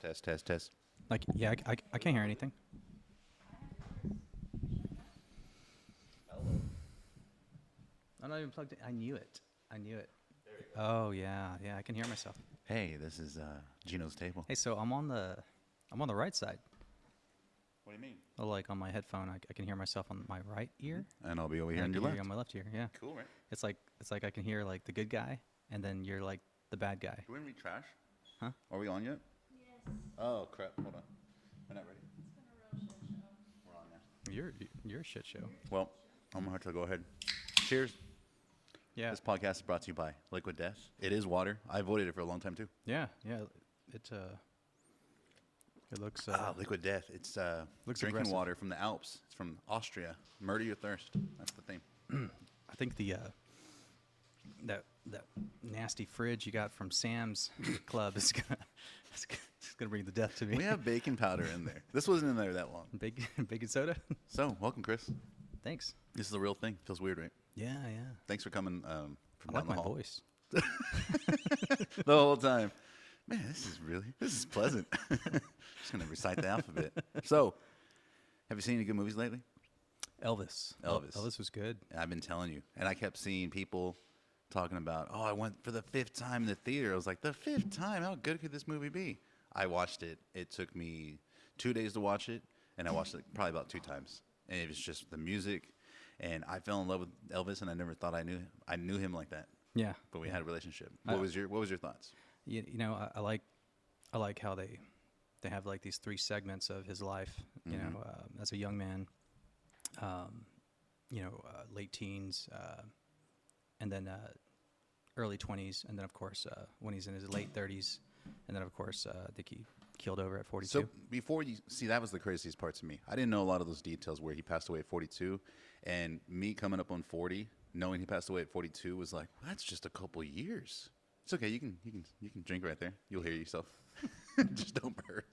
Test. Like, yeah, I can't hear anything. I'm not even plugged in. I knew it. There you go. Oh yeah, I can hear myself. Hey, this is Gino's table. Hey, so I'm on the right side. What do you mean? Oh, like on my headphone, I can hear myself on my right ear. And I'll be over here And on I your can hear left. you on my left ear. Yeah. Cool, right? It's like I can hear like the good guy, and then you're like the bad guy. Do we read trash? Huh? Are we on yet? Yes. Oh crap! Hold on. We're not ready. It's been a real shit show. We're on now. You're a shit show. Well, I'm gonna have to go ahead. Cheers. Yeah. This podcast is brought to you by Liquid Death. It is water. I avoided it for a long time too. Yeah. It looks. Liquid Death. It's Looks drinking aggressive. water from the Alps. It's from Austria. Murder your thirst. That's the thing. I think the that nasty fridge you got from Sam's Club is gonna bring the death to me. We have baking powder in there. This wasn't in there that long. Baking soda. So, welcome, Chris. Thanks. This is a real thing. Feels weird, right? Yeah. Thanks for coming from I down like the my hall. voice. The whole time. Man, this is pleasant. Just going to recite the alphabet. So, have you seen any good movies lately? Elvis. Elvis. Elvis was good. I've been telling you. And I kept seeing people talking about, I went for the 5th time in the theater. I was like, the 5th time? How good could this movie be? I watched it. It took me 2 days to watch it, and I watched it probably about 2 times. And it was just the music, and I fell in love with Elvis, and I never thought I knew him like that. Yeah. But we had a relationship. What was your thoughts? You know, I like how they have like these 3 segments of his life. You know, as a young man, late teens, and then early 20s, and then of course when he's in his late 30s, and then of course I think he killed over at 42. So before you see, that was the craziest part to me. I didn't know a lot of those details where he passed away at 42, and me coming up on 40, knowing he passed away at 42 was like, well, that's just a couple years. It's okay. You can drink right there. You'll hear yourself. Just don't burp.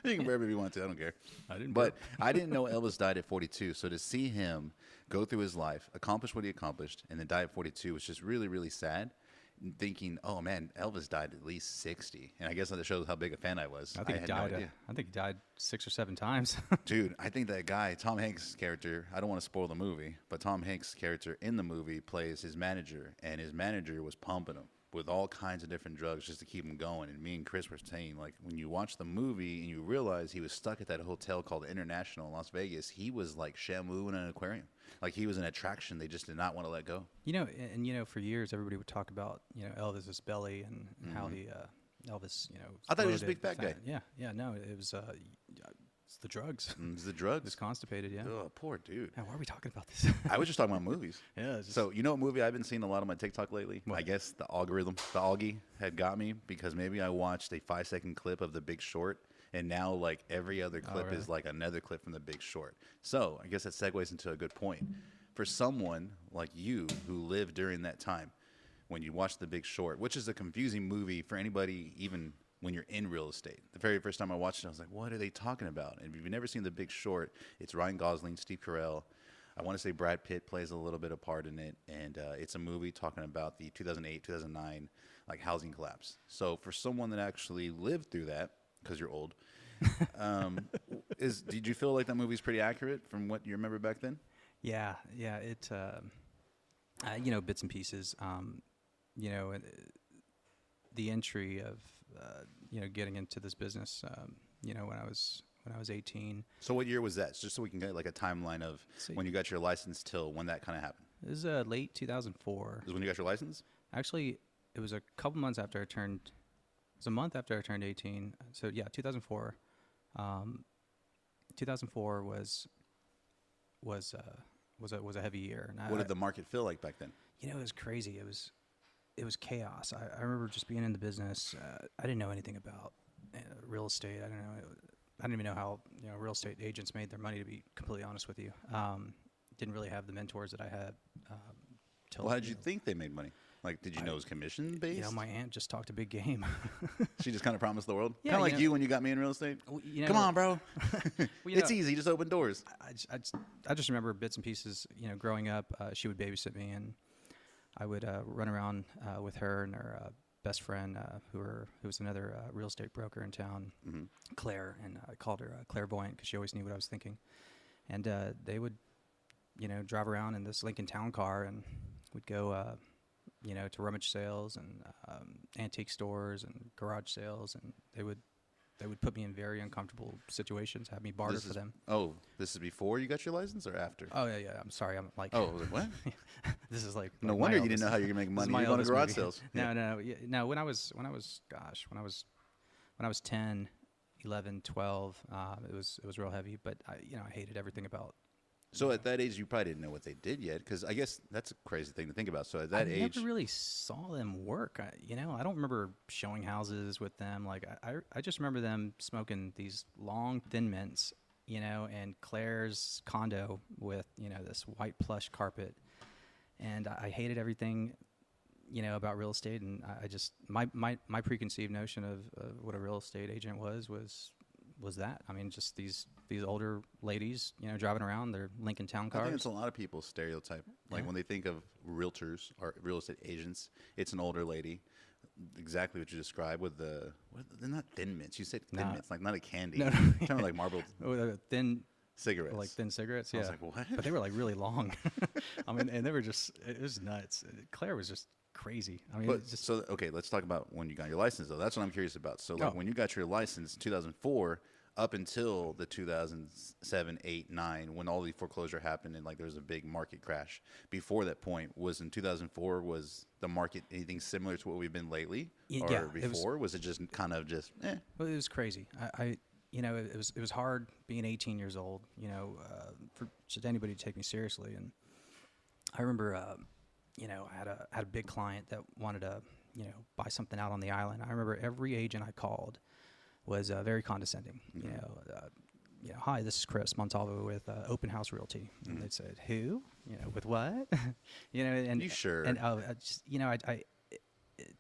You can burp if you want to. I don't care. I didn't know Elvis died at 42. So to see him go through his life, accomplish what he accomplished, and then die at 42 was just really, really sad. And thinking, oh man, Elvis died at least 60, and I guess that shows how big a fan I was. I think had he died. no idea. I think he died 6 or 7 times. Dude, I think that guy, Tom Hanks' character, I don't want to spoil the movie, but Tom Hanks' character in the movie plays his manager, and his manager was pumping him with all kinds of different drugs just to keep him going. And me and Chris were saying, like, when you watch the movie and you realize he was stuck at that hotel called International in Las Vegas, he was like Shamu in an aquarium. Like, he was an attraction they just did not want to let go. You know, and for years everybody would talk about Elvis's belly and how he Elvis I thought he was a bloated, big fat guy. Yeah, no, it was it's the drugs. It's the drugs. It's constipated, yeah. Oh, poor dude. Now, why are we talking about this? I was just talking about movies. Yeah. So, you know what movie I've been seeing a lot on my TikTok lately? What? I guess the Augie had got me because maybe I watched a 5-second clip of The Big Short, and now like every other clip really? is like another clip from The Big Short. So, I guess that segues into a good point. For someone like you who lived during that time, when you watch The Big Short, which is a confusing movie for anybody, even when you're in real estate. The very first time I watched it, I was like, what are they talking about? And if you've never seen The Big Short, it's Ryan Gosling, Steve Carell. I want to say Brad Pitt plays a little bit of part in it. And it's a movie talking about the 2008, 2009 like housing collapse. So for someone that actually lived through that, because you're old, did you feel like that movie's pretty accurate from what you remember back then? Yeah. It, bits and pieces. The entry of, getting into this business, when I was 18. So what year was that? Just so we can get like a timeline of when you got your license till when that kind of happened. It was late 2004. Is when you got your license? Actually, it was a couple months after I turned. It was a month after I turned 18. So yeah, 2004. 2004 was a heavy year. And What did the market feel like back then? It was crazy. It was chaos. I remember just being in the business. I didn't know anything about real estate. I didn't even know how real estate agents made their money. To be completely honest with you, didn't really have the mentors that I had. Well, how did you think they made money? Like, did you know it was commission based? My aunt just talked a big game. She just kind of promised the world. Yeah, kind of like you when you got me in real estate. Come on, bro. It's easy. Just open doors. I just remember bits and pieces. Growing up, she would babysit me, and I would run around with her and her best friend who was another real estate broker in town, Claire, and I called her clairvoyant because she always knew what I was thinking. And they would, drive around in this Lincoln Town Car, and we'd go, to rummage sales and antique stores and garage sales, and they would put me in very uncomfortable situations, have me barter for them. Oh, this is before you got your license or after? Oh yeah. I'm sorry. I'm like. Oh, I was like, what? This is like. No like wonder my you didn't know how you're gonna make this is money. my You're going to eldest garage movie. sales. No. When I was 10, 11, 12, it was real heavy. But I hated everything about. So at that age, you probably didn't know what they did yet, because I guess that's a crazy thing to think about. So at that I age, never really saw them work. I don't remember showing houses with them. Like I just remember them smoking these long thin mints, and Claire's condo with this white plush carpet, and I hated everything, about real estate. And I just my preconceived notion of what a real estate agent was that. I mean, just these older ladies, driving around their Lincoln Town cars. I think it's a lot of people's stereotype. Like when they think of realtors or real estate agents, it's an older lady, exactly what you described with they're not thin mints. You said thin mints, like not a candy. No. Kind of like marbled thin cigarettes. Like thin cigarettes, I yeah. was like, what? But they were like really long. I mean, and they were it was nuts. Claire was just crazy. I mean, okay, let's talk about when you got your license, though. That's what I'm curious about. So, like, when you got your license in 2004, up until the 2007, 8, 9, when all the foreclosure happened and like there was a big market crash. Before that point, was in 2004, was the market anything similar to what we've been lately, or yeah, before? Was it just kind of just? Well, it was crazy. It was hard being 18 years old. For just anybody to take me seriously. And I remember, I had a big client that wanted to, buy something out on the island. I remember every agent I called was very condescending. Hi, this is Chris Montalvo with Open House Realty. And they'd said, who? With what? And You sure? And I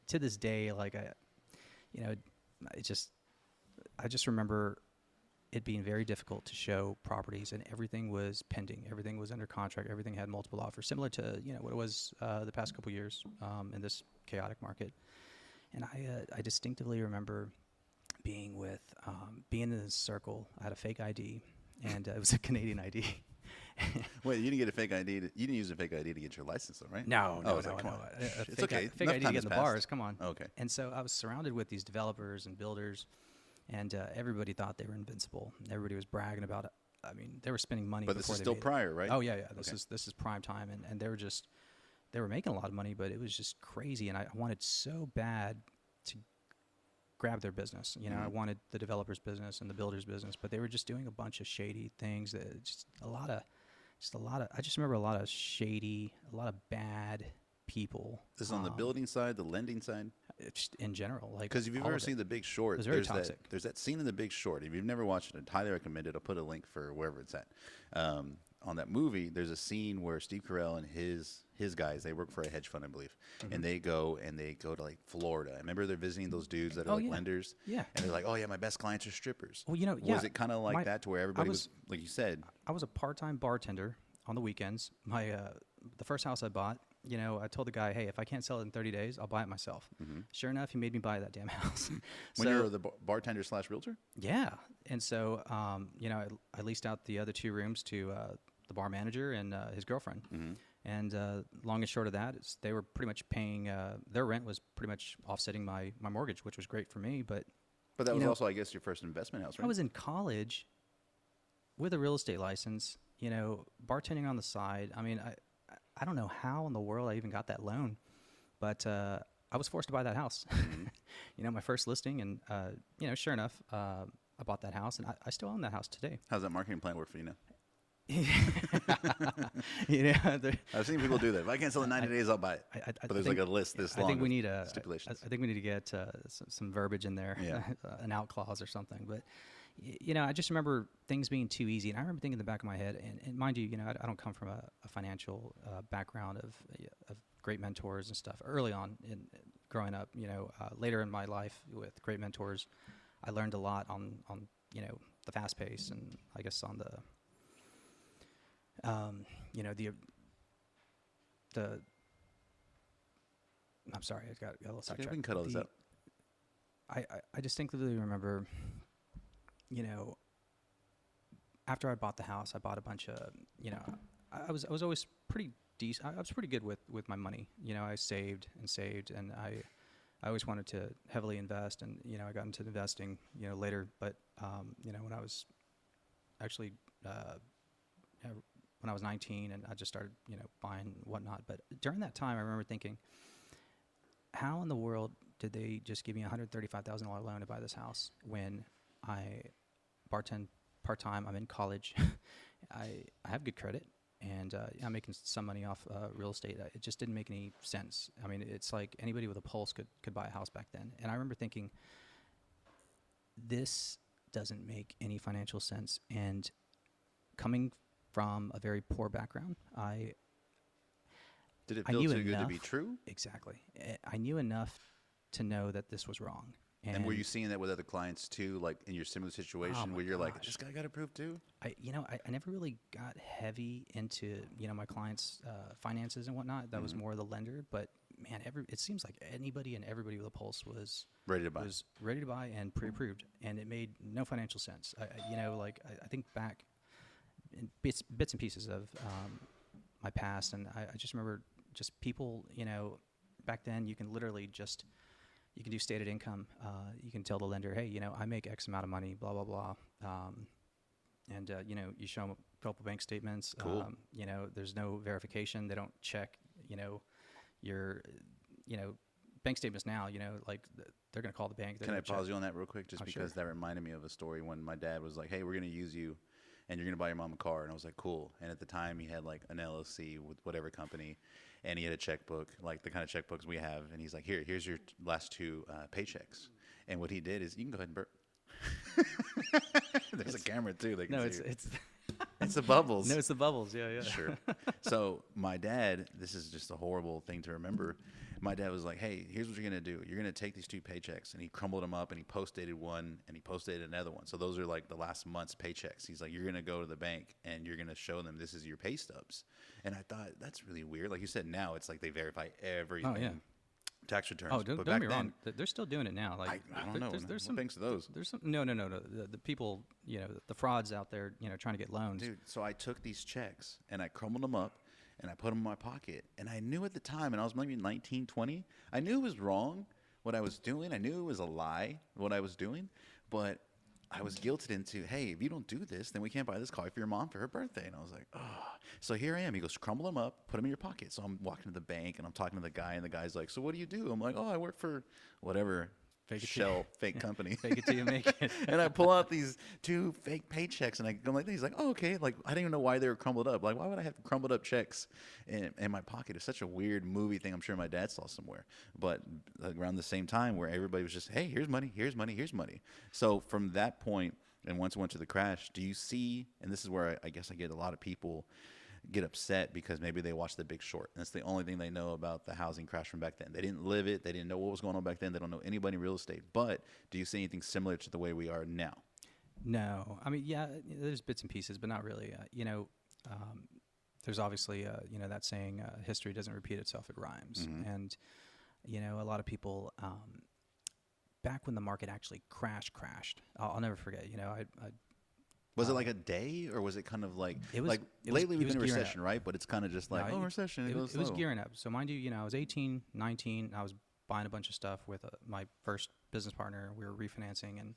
to this day, like I just remember it being very difficult to show properties, and everything was pending. Everything was under contract. Everything had multiple offers, similar to what it was the past couple years in this chaotic market. And I distinctively remember being in this circle. I had a fake ID, and it was a Canadian ID. Wait, you didn't get a fake ID? You didn't use a fake ID to get your license, though, right? No. It's okay. Fake ID to get in the bars. Come on. Okay. And so I was surrounded with these developers and builders, and everybody thought they were invincible. Everybody was bragging about it. I mean, they were spending money. But before this is they still made prior, right? Oh yeah. This is prime time, and they were making a lot of money, but it was just crazy, and I wanted so bad to grab their business. I wanted the developer's business and the builder's business, but they were just doing a bunch of shady things. I just remember a lot of shady, a lot of bad people. This is on the building side, the lending side? Just in general, like, because if you've ever seen The Big Short, it was very toxic. There's that scene in The Big Short. If you've never watched it, I'd highly recommend it. I'll put a link for wherever it's at. On that movie, there's a scene where Steve Carell and his guys, they work for a hedge fund, I believe, and they go to like Florida. I remember they're visiting those dudes that are lenders, yeah, and they're like, oh yeah, my best clients are strippers. Well, was it kind of like that to where everybody was like you said? I was a part-time bartender on the weekends. My the first house I bought, I told the guy, hey, if I can't sell it in 30 days, I'll buy it myself. Sure enough, he made me buy that damn house. When you were the bartender / realtor? Yeah. And so, I leased out the other 2 rooms to the bar manager and his girlfriend. And long and short of that, they were pretty much paying, their rent was pretty much offsetting my mortgage, which was great for me. But that was also, I guess, your first investment house, right? I was in college with a real estate license, bartending on the side. I mean, I don't know how in the world I even got that loan, but I was forced to buy that house. My first listing, and sure enough, I bought that house, and I still own that house today. How's that marketing plan work for you now? I've seen people do that. If I can't sell in 90 days, I'll buy it. But there's like a list this long. I think we need stipulations. I think we need to get some verbiage in there, an out clause or something. But I just remember things being too easy, and I remember thinking in the back of my head, and mind you, I don't come from a financial background of great mentors and stuff. Early on in growing up, later in my life with great mentors, I learned a lot on the fast pace, and I guess on the I'm sorry, I got a little Okay, we sidetracked. can cut all this out. I distinctly remember, you know, after I bought the house, I bought a bunch of, you know, I was always pretty decent. I was pretty good with my money. You know, I saved, and I always wanted to heavily invest, and you know, I got into investing, you know, later. But you know, when I was actually when I was 19, and I just started, you know, buying and whatnot. But during that time, I remember thinking, how in the world did they just give me a $135,000 loan to buy this house when I bartend part-time, I'm in college, I have good credit, and I'm making some money off real estate. It just didn't make any sense. I mean, it's like anybody with a pulse could buy a house back then. And I remember thinking, this doesn't make any financial sense. And coming from a very poor background, Did it I feel knew too good to be enough- true? exactly. I knew enough to know that this was wrong. And were you seeing that with other clients too, like in your similar situation my where you're like, gosh. this guy got approved too? I never really got heavy into, you know, my clients' finances and whatnot. That was more the lender. But man, it seems like anybody and everybody with a pulse was Ready to buy. and pre-approved, and it made no financial sense. You know, like I think back in bits and pieces of my past, and I just remember just people, you know, back then you can literally just. You can do stated income. You can tell the lender, hey, you know, I make X amount of money, blah, blah, blah. And, you know, you show them a couple bank statements. Cool. You know, there's no verification. They don't check, you know, your, you know, bank statements now, you know, like they're going to call the bank. Can I pause you on that real quick? Just because sure. that reminded me of a story when my dad was like, hey, we're going to use you and you're going to buy your mom a car. And I was like, cool. And at the time he had like an LLC with whatever company, and he had a checkbook, like the kind of checkbooks we have. And he's like, here's your last two paychecks. And what he did is, you can go ahead and burp. There's a camera too. They can see it. It's the bubbles. No, it's the bubbles. Yeah. Sure. So my dad, this is just a horrible thing to remember. My dad was like, hey, here's what you're going to do. You're going to take these two paychecks. And he crumbled them up and he post-dated one and he post-dated another one. So those are like the last month's paychecks. He's like, you're going to go to the bank and you're going to show them this is your pay stubs. And I thought, that's really weird. Like you said, now it's like they verify everything. Oh, yeah. Tax returns. Oh, don't But get back me wrong. then, They're still doing it now. Like I don't know. There's What some banks are those? There's some no. The people, you know, the frauds out there, you know, trying to get loans. Dude, so I took these checks and I crumbled them up and I put them in my pocket. And I knew at the time, and I was maybe 19, 20, I knew it was wrong what I was doing. I knew it was a lie what I was doing. But I was guilted into, hey, if you don't do this, then we can't buy this car for your mom for her birthday. And I was like, oh. So here I am. He goes, crumble them up, put them in your pocket. So I'm walking to the bank and I'm talking to the guy, and the guy's like, so what do you do? I'm like, oh, I work for whatever fake company. Fake it till you make it. And I pull out these two fake paychecks, and I go like this. He's like, oh, okay. Like, I didn't even know why they were crumbled up. Like, why would I have crumbled up checks in my pocket? It's such a weird movie thing I'm sure my dad saw somewhere. But around the same time where everybody was just, hey, here's money, here's money, here's money. So from that point, and once it went to the crash, do you see, and this is where I guess I get a lot of people get upset because maybe they watched The Big Short, and that's the only thing they know about the housing crash from back then. They didn't live it. They didn't know what was going on back then. They don't know anybody in real estate. But do you see anything similar to the way we are now? No, I mean, yeah, there's bits and pieces, but not really. You know, there's obviously, you know, that saying, history doesn't repeat itself, it rhymes. Mm-hmm. And, you know, a lot of people, back when the market actually crashed, I'll never forget, you know, Was it like a day, or was it kind of like, It was- like it was- lately it we've was been in gearing recession, right? But it's kind of just like, No, recession, it goes it was slow. gearing up. So mind you, know, I was 18, 19. I was buying a bunch of stuff with my first business partner. We were refinancing and,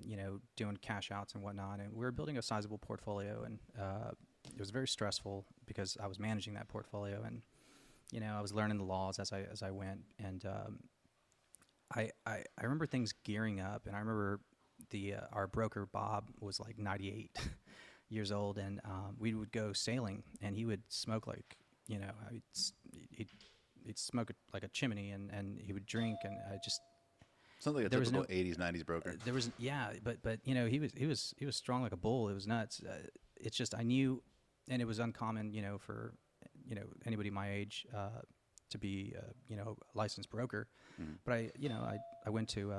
you know, doing cash outs and whatnot. And we were building a sizable portfolio. And it was very stressful because I was managing that portfolio. And, you know, I was learning the laws as I went. And I remember things gearing up. And I remember our broker, Bob, was like 98 years old. And we would go sailing. And he would smoke like, you know, he'd smoke like a chimney, and he would drink, and I just Sounds like a there was typical no- 80s, 90s broker. there was but you know, he was strong like a bull. It was nuts. It's just I knew, and it was uncommon, you know, for you know anybody my age to be you know a licensed broker. Mm. But I went to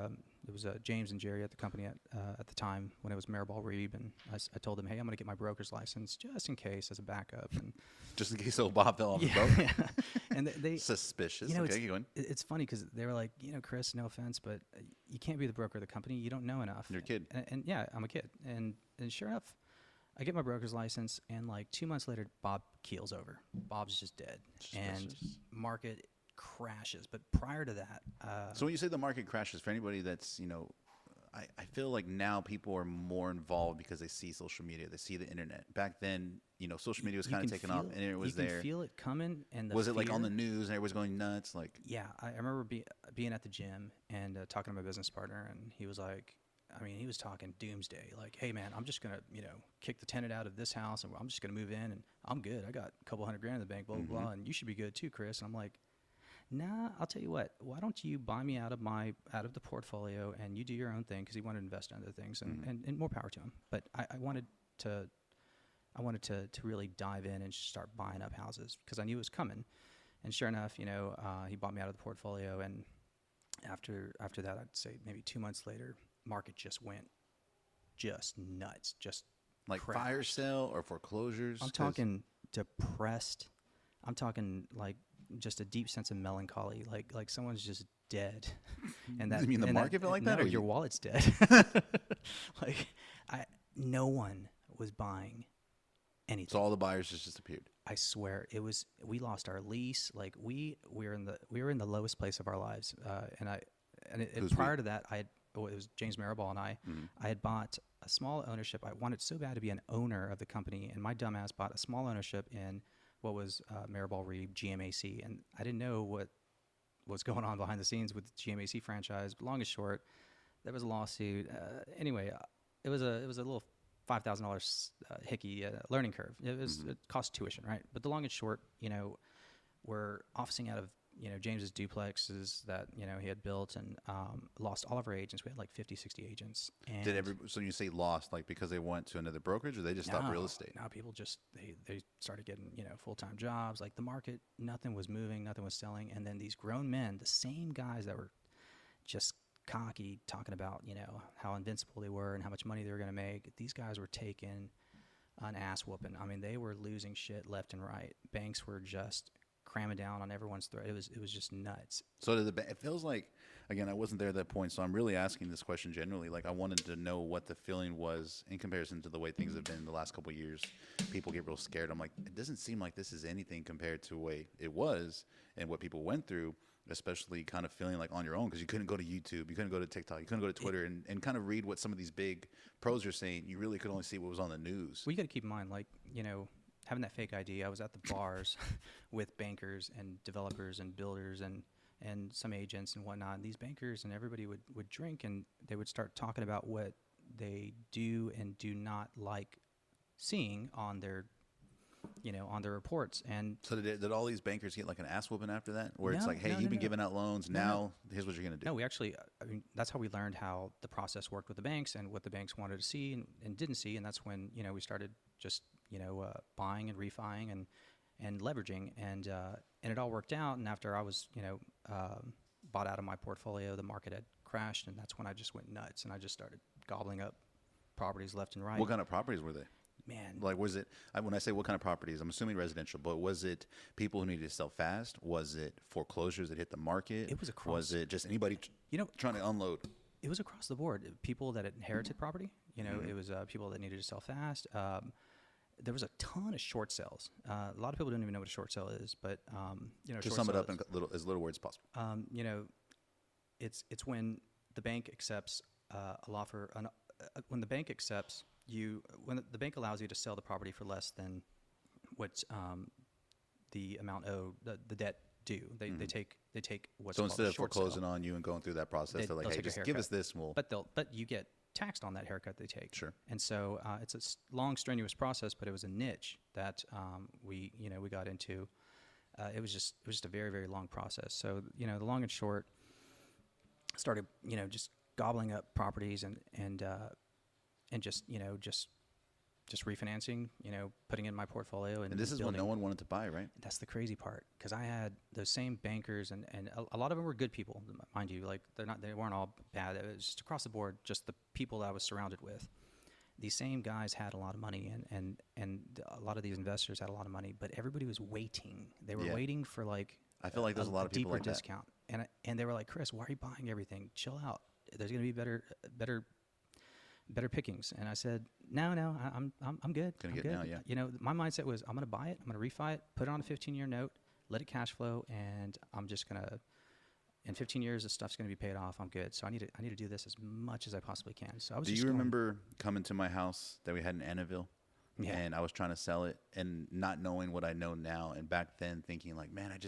it was James and Jerry at the company at the time when it was Mirabal Reeb, and I told them, hey, I'm going to get my broker's license just in case as a backup. And Just in case old Bob fell off the boat. yeah. And they Suspicious. you know, Okay, keep going. it's funny because they were like, Chris, no offense, but you can't be the broker of the company. You don't know enough. You're a kid. And yeah, I'm a kid. And sure enough, I get my broker's license, and like 2 months later, Bob keels over. Bob's just dead, and Suspicious. market crashes. But prior to that, So when you say the market crashes, for anybody that's, I feel like now people are more involved because they see social media, they see the internet. Back then, social media was you kind of can taking off, feel- and it was you there. can feel it coming, and Was it like on the fear- news and everybody's going nuts? Like, Yeah, I remember being at the gym and talking to my business partner, and he was like, he was talking doomsday. Like, hey, man, I'm just going to, kick the tenant out of this house, and I'm just going to move in, and I'm good. I got a couple $100,000 in the bank, blah, blah, blah, and you should be good too, Chris. And I'm like, nah, I'll tell you what. Why don't you buy me out of the portfolio, and you do your own thing, because he wanted to invest in other things, and more power to him. But I wanted to really dive in and start buying up houses because I knew it was coming. And sure enough, he bought me out of the portfolio, and after that, I'd say maybe 2 months later, market just went just nuts, just like crashed. fire sale or foreclosures? I'm 'Cause talking depressed. I'm talking like just a deep sense of melancholy, like someone's just dead. And that You mean the and market felt like that, No, or your you- wallet's dead. Like no one was buying anything. So all the buyers just disappeared. I swear we lost our lease. Like we were in the lowest place of our lives. Who's Prior we? to that, it was James Mirabal and I. Mm-hmm. I had bought a small ownership. I wanted so bad to be an owner of the company, and my dumbass bought a small ownership in what was Mirabal Reeb GMAC, and I didn't know what was going on behind the scenes with the GMAC franchise. But long and short, there was a lawsuit. Anyway, it was a little $5,000 hickey learning curve. It cost tuition, right? But the long and short, we're officing out of James's duplexes that he had built, and lost all of our agents. We had like 50, 60 agents. And So you say lost, like because they went to another brokerage, or they just stopped real estate? Now people just they started getting full-time jobs. Like the market, nothing was moving, nothing was selling, and then these grown men, the same guys that were just cocky, talking about how invincible they were and how much money they were going to make. These guys were taking an ass whooping. They were losing shit left and right. Banks were just cramming down on everyone's throat. It was just nuts. So it feels like, again, I wasn't there at that point, so I'm really asking this question generally. Like, I wanted to know what the feeling was in comparison to the way things have been the last couple of years. People get real scared. I'm like, it doesn't seem like this is anything compared to the way it was and what people went through, especially kind of feeling like on your own, because you couldn't go to YouTube, you couldn't go to TikTok, you couldn't go to Twitter and kind of read what some of these big pros are saying. You really could only see what was on the news. Well, you got to keep in mind, like, having that fake ID, I was at the bars with bankers and developers and builders and some agents and whatnot. And these bankers and everybody would drink, and they would start talking about what they do and do not like seeing on their reports. And So did all these bankers get like an ass whooping after that, where it's No, like, hey, no, you've no, been no. giving out loans, No, now here's what you're gonna do? no, we actually, that's how we learned how the process worked with the banks and what the banks wanted to see and didn't see. And that's when, we started just, buying and refining and leveraging. And it all worked out. And after I was, bought out of my portfolio, the market had crashed. And that's when I just went nuts. And I just started gobbling up properties left and right. What kind of properties were they? Man, Like, was it, when I say what kind of properties, I'm assuming residential, but was it people who needed to sell fast? Was it foreclosures that hit the market? It was across. Was it just anybody trying to unload? it was across the board. People that had inherited property, it was people that needed to sell fast. There was a ton of short sales. A lot of people don't even know what a short sale is, but To short sum it sale up in as little words as possible. it's when the bank accepts a law for when the bank accepts you, when the bank allows you to sell the property for less than what the amount owed, the debt due. They take what's So called instead a of short foreclosing sale. on you and going through that process, they're like, They'll hey, take a just give us haircut. this and we'll. But you get taxed on that haircut they take. Sure. And so it's a long, strenuous process, but it was a niche that we got into. It was just a very, very long process. So the long and short, started just gobbling up properties and just just refinancing, putting in my portfolio. And this is when no one wanted to buy, right? That's the crazy part, because I had those same bankers, and a lot of them were good people, mind you. Like they weren't all bad. It was just across the board, just the people that I was surrounded with. These same guys had a lot of money, and a lot of these investors had a lot of money, but everybody was waiting. They were waiting for like I feel like there's a lot of people deeper like that. discount, and they were like, Chris, why are you buying everything? Chill out. There's going to be better pickings. And I said, no, I'm good. Gonna I'm get good. now, yeah. My mindset was, I'm going to buy it. I'm going to refi it, put it on a 15-year note, let it cash flow, and I'm just going to, in 15 years, this stuff's going to be paid off. I'm good. So I need to do this as much as I possibly can. So I was. Do you remember coming to my house that we had in Annaville? Yeah. And I was trying to sell it and not knowing what I know now. And back then thinking like, man, I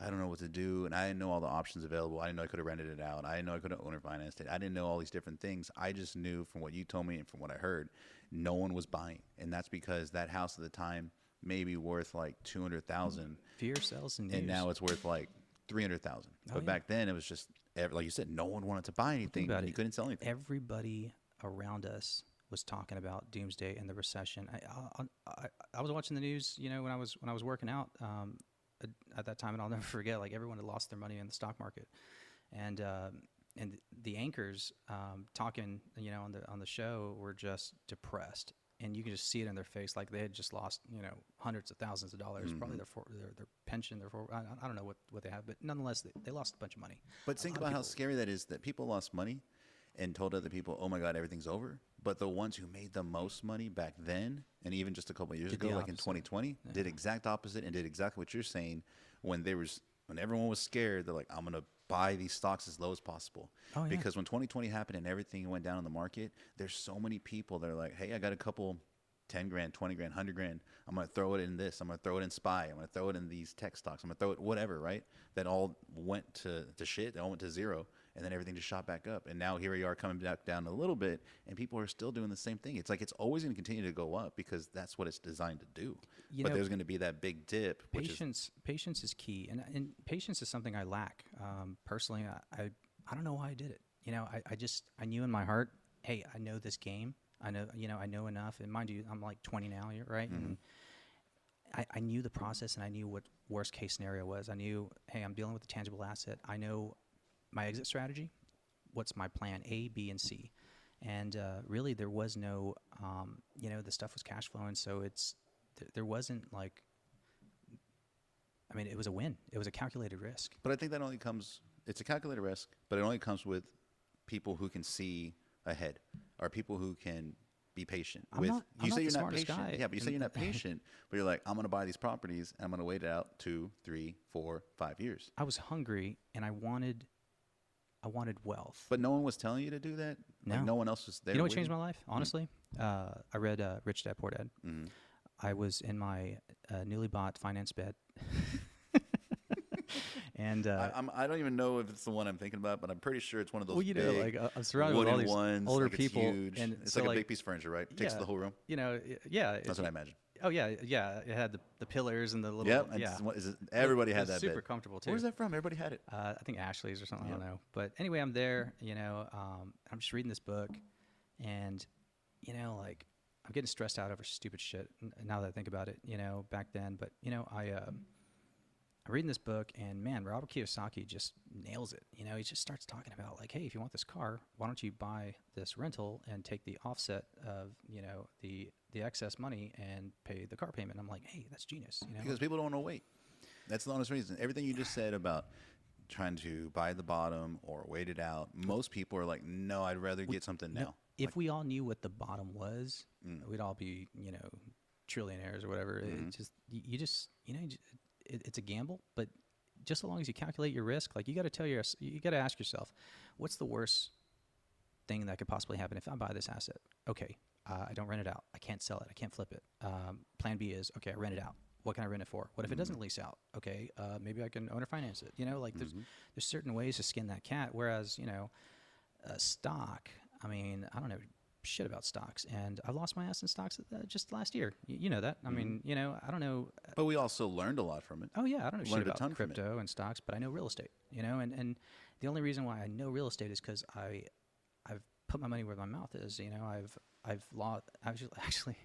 don't know what to do. And I didn't know all the options available. I didn't know I could have rented it out. I didn't know I could have owner financed it. I didn't know all these different things. I just knew from what you told me and from what I heard, no one was buying. And that's because that house at the time may be worth like $200,000. Fear sells in And news. now it's worth like $300,000. But yeah. back then it was just, like you said, no one wanted to buy anything. about You it. couldn't sell anything. Everybody around us was talking about doomsday and the recession. I was watching the news, when I was working out at that time, and I'll never forget. Like everyone had lost their money in the stock market, and the anchors talking, on the show were just depressed, and you could just see it in their face, like they had just lost, hundreds of thousands of dollars, probably their pension, I don't know what they have, but nonetheless, they lost a bunch of money. But think about how scary that is, that people lost money and told other people, oh my God, everything's over. But the ones who made the most money back then, and even just a couple of years ago, like in 2020, did exact opposite and did exactly what you're saying. When everyone was scared, they're like, I'm going to buy these stocks as low as possible. Oh, yeah. Because when 2020 happened and everything went down in the market, there's so many people that are like, hey, I got a couple 10 grand, 20 grand, 100 grand. I'm going to throw it in this. I'm going to throw it in SPY. I'm going to throw it in these tech stocks. I'm going to throw it whatever, right? That all went to shit. They all went to zero. And then everything just shot back up. And now here we are coming back down a little bit, and people are still doing the same thing. It's like it's always going to continue to go up because that's what it's designed to do. But there's going to be that big dip. Patience is key, and patience is something I lack. Personally, I don't know why I did it. I knew in my heart, hey, I know this game. I know enough. And mind you, I'm like 20 now, right? Mm-hmm. And I knew the process, and I knew what worst case scenario was. I knew, hey, I'm dealing with a tangible asset. I know my exit strategy, what's my plan A, B, and C. And really there was no, the stuff was cash flowing. So there wasn't like, it was a win. It was a calculated risk. But I think that it's a calculated risk, but it only comes with people who can see ahead, or people who can be patient. You say you're not patient. Guy. Yeah, but you say you're not patient, but you're like, I'm going to buy these properties and I'm going to wait it out 2, 3, 4, 5 years. I was hungry and I wanted wealth. But no one was telling you to do that? No. Like no one else was there? You know what changed my life, honestly? I read Rich Dad Poor Dad. Mm-hmm. I was in my newly bought finance bed. And I don't even know if it's the one I'm thinking about, but I'm pretty sure it's one of those big I'm surrounded with all these ones, older like people. Huge. And it's so like a big piece of furniture, right? It takes the whole room. Yeah. That's what I imagine. Oh, yeah. It had the pillars and the little. Yep. Yeah. Everybody had that super bed. Comfortable, too. Where's that from? Everybody had it. I think Ashley's or something. I don't know. But anyway, I'm there, I'm just reading this book, and, I'm getting stressed out over stupid shit now that I think about it, back then. But, I'm reading this book, and man, Robert Kiyosaki just nails it. He just starts talking about like, hey, if you want this car, why don't you buy this rental and take the offset of, the excess money and pay the car payment. I'm like, hey, that's genius. Because people don't want to wait. That's the honest reason. Everything you just said about trying to buy the bottom or wait it out, most people are like, no, I'd rather get something now. If we all knew what the bottom was, we'd all be, trillionaires or whatever. It it's a gamble, but just as long as you calculate your risk, like you got to ask yourself, what's the worst thing that could possibly happen if I buy this asset? Okay, I don't rent it out. I can't sell it. I can't flip it. Plan B is, okay, I rent it out. What can I rent it for? What if it doesn't lease out? Okay, maybe I can owner finance it. There's certain ways to skin that cat. Whereas, a stock, I don't know shit about stocks, and I lost my ass in stocks just last year. You know that. I don't know. But we also learned a lot from it. Oh yeah, I don't know shit Learned a ton about from it. crypto and stocks, but I know real estate. And the only reason why I know real estate is because I've put my money where my mouth is. I've lost. Actually,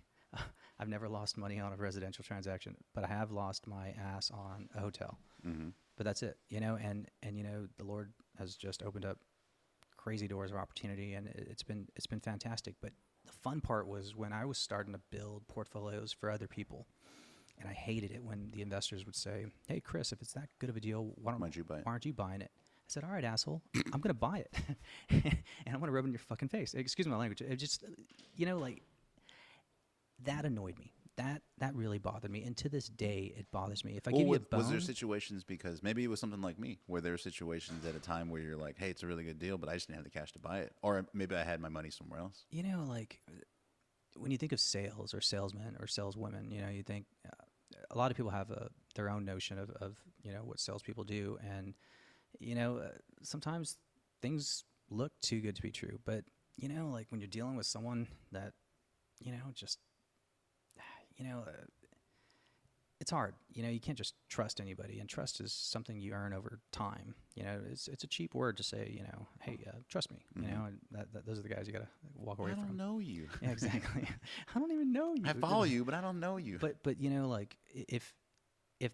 I've never lost money on a residential transaction, but I have lost my ass on a hotel. Mm-hmm. But that's it, you know, and you know, the Lord has just opened up crazy doors of opportunity, and it's been fantastic. But the fun part was when I was starting to build portfolios for other people, and I hated it when the investors would say, "Hey, Chris, if it's that good of a deal, why aren't you buying it?" I said, "All right, asshole, I'm gonna buy it, and I'm gonna rub it in your fucking face." Excuse my language. It just, you know, like that annoyed me. That really bothered me, and to this day, it bothers me. If I give you a bone, was there situations, because maybe it was something like me, where there were situations at a time where you're like, hey, it's a really good deal, but I just didn't have the cash to buy it, or maybe I had my money somewhere else. you know, like when you think of sales or salesmen or saleswomen, you know, you think a lot of people have their own notion of you know what salespeople do, and you know sometimes things look too good to be true. But you know, like when you're dealing with someone that you know just you know it's hard. You know, you can't just trust anybody, and trust is something you earn over time. You know, it's a cheap word to say, you know, hey, trust me. You know, and those are the guys you gotta walk away from. I don't know you. Yeah, exactly. I don't even know you. I follow you, but I don't know you. But you know, like if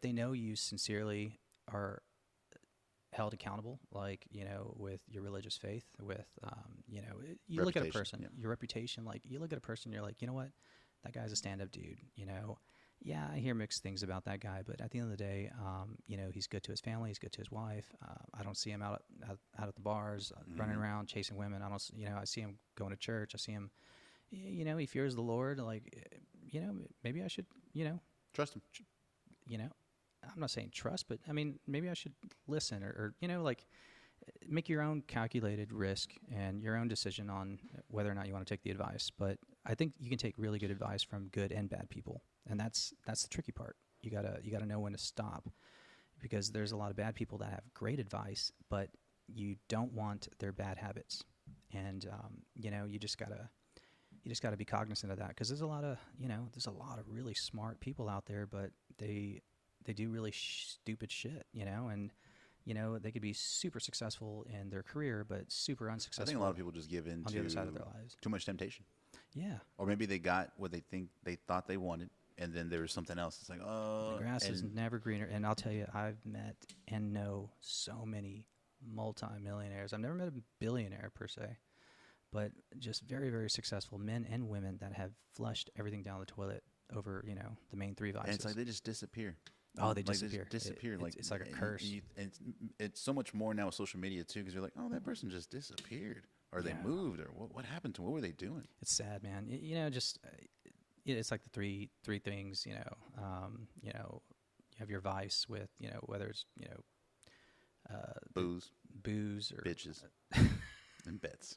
they know you sincerely are held accountable, like you know, with your religious faith, with you know, you look at a person, your reputation, like you look at a person, you're like, you know what, that guy's a stand-up dude. You know, yeah, I hear mixed things about that guy, but at the end of the day, you know, he's good to his family, he's good to his wife. I don't see him out at the bars, running around chasing women. I don't, you know, I see him going to church. I see him, you know, he fears the Lord. Like, you know, maybe I should, you know, Trust him. You know, I'm not saying trust, but I mean, maybe I should listen or you know, like make your own calculated risk and your own decision on whether or not you want to take the advice. But I think you can take really good advice from good and bad people. And that's the tricky part. You gotta know when to stop, because there's a lot of bad people that have great advice, but you don't want their bad habits. And you know, you just gotta be cognizant of that, because there's a lot of really smart people out there, but they do really stupid shit, you know, and you know they could be super successful in their career, but super unsuccessful. I think a lot of people just give in on to the other side of their lives. Too much temptation. Yeah. Or maybe they got what they thought they wanted, and then there was something else. It's like, oh, the grass is never greener. And I'll tell you, I've met and know so many multi-millionaires. I've never met a billionaire per se, but just very, very successful men and women that have flushed everything down the toilet over, you know, the main three vices. And it's like they just disappear. Oh, they disappear. They disappear. It's like a curse. And it's so much more now with social media too, because you're like, oh, that person just disappeared, or they moved, or what happened to them? What were they doing? It's sad, man. You know, just it's like the three things. You know, you have your vice with, you know, whether it's, you know, booze or bitches and bets.